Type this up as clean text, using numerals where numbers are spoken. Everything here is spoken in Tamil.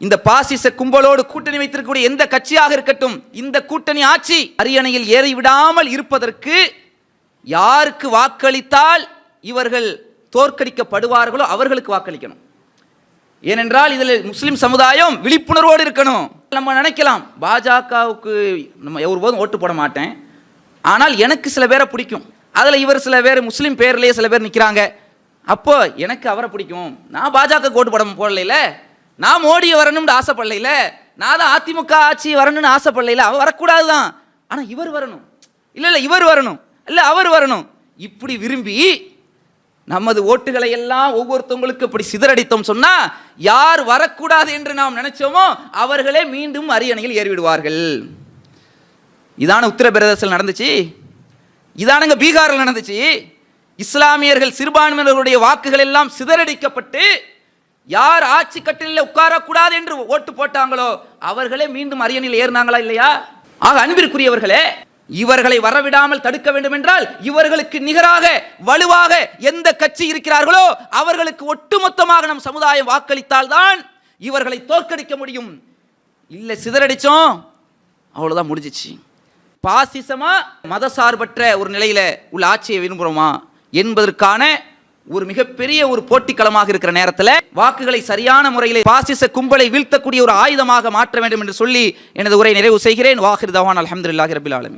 இந்த பாசிச கும்பலோடு கூட்டணி வைத்திருக்கக்கூடிய எந்த கட்சியாக இருக்கட்டும், இந்த கூட்டணி ஆட்சி அரியணையில் ஏறிவிடாமல் இருப்பதற்கு யாருக்கு வாக்களித்தால் இவர்கள் தோற்கடிக்கப்படுவார்களோ அவர்களுக்கு வாக்களிக்கணும். ஏனென்றால் இதில் முஸ்லிம் சமுதாயம் விழிப்புணர்வோடு இருக்கணும். நம்ம நினைக்கலாம், பாஜகவுக்கு நம்ம ஒருபோதும் ஓட்டு போட மாட்டேன், ஆனால் எனக்கு சில பேரை பிடிக்கும், அதில் இவர் சில பேர் முஸ்லீம் பேர்லேயே சில பேர் நிற்கிறாங்க, அப்போ எனக்கு அவரை பிடிக்கும், நான் பாஜக ஓட்டு போடல, நான் மோடியை வரணும்னு ஆசைப்படல, நான் தான் அதிமுக ஆட்சி வரணும்னு ஆசைப்படல, அவர் வரக்கூடாது தான், ஆனால் இவர் வரணும், இல்லை இவர் வரணும், இல்லை அவர் வரணும், இப்படி விரும்பி நமது ஓட்டுகளை எல்லாம் ஒவ்வொருத்தவங்களுக்கு இப்படி சிதறடித்தோம் சொன்னா, யார் வரக்கூடாது என்று நாம் நினைச்சோமோ அவர்களே மீண்டும் அரியணையில் ஏறிவிடுவார்கள். இதான உத்தரப்பிரதேசத்தில் நடந்துச்சு, இதானுங்க பீகாரில் நடந்துச்சு. இஸ்லாமியர்கள் சிறுபான்மையினர்களுடைய வாக்குகள் எல்லாம் சிதறடிக்கப்பட்டு யார் ஆட்சி கட்டிலில் உட்காரக்கூடாது என்று ஓட்டு போட்டாங்களோ அவர்களே மீண்டும் அரியணையில் ஏறினாங்களா இல்லையா? ஆக அன்பிற்குரியவர்களே, இவர்களை வரவிடாமல் தடுக்க வேண்டும் என்றால் இவர்களுக்கு நிகராக வலுவாக எந்த கட்சி இருக்கிறார்களோ அவர்களுக்கு ஒட்டுமொத்தமாக நம் சமுதாயம் வாக்களித்தால் தான் இவர்களை தோற்கடிக்க முடியும். இல்லை சிதறடிச்சோம், அவ்வளவுதான், முடிஞ்சிச்சு. பாசிசமா மதசார்பற்ற ஒரு நிலையில உள்ள ஆட்சியை விரும்புகிறோமா என்பதற்கான ஒரு மிகப்பெரிய ஒரு போட்டிக்களமாக இருக்கிற நேரத்தில் வாக்குகளை சரியான முறையில் பாசிச கும்பலை வீழ்த்தக்கூடிய ஒரு ஆயுதமாக மாற்ற வேண்டும் என்று சொல்லி எனது உரை நிறைவு செய்கிறேன். வாஹிர் தவான் அல்ஹம்துலில்லாஹி ரப்பில் ஆலமீன்.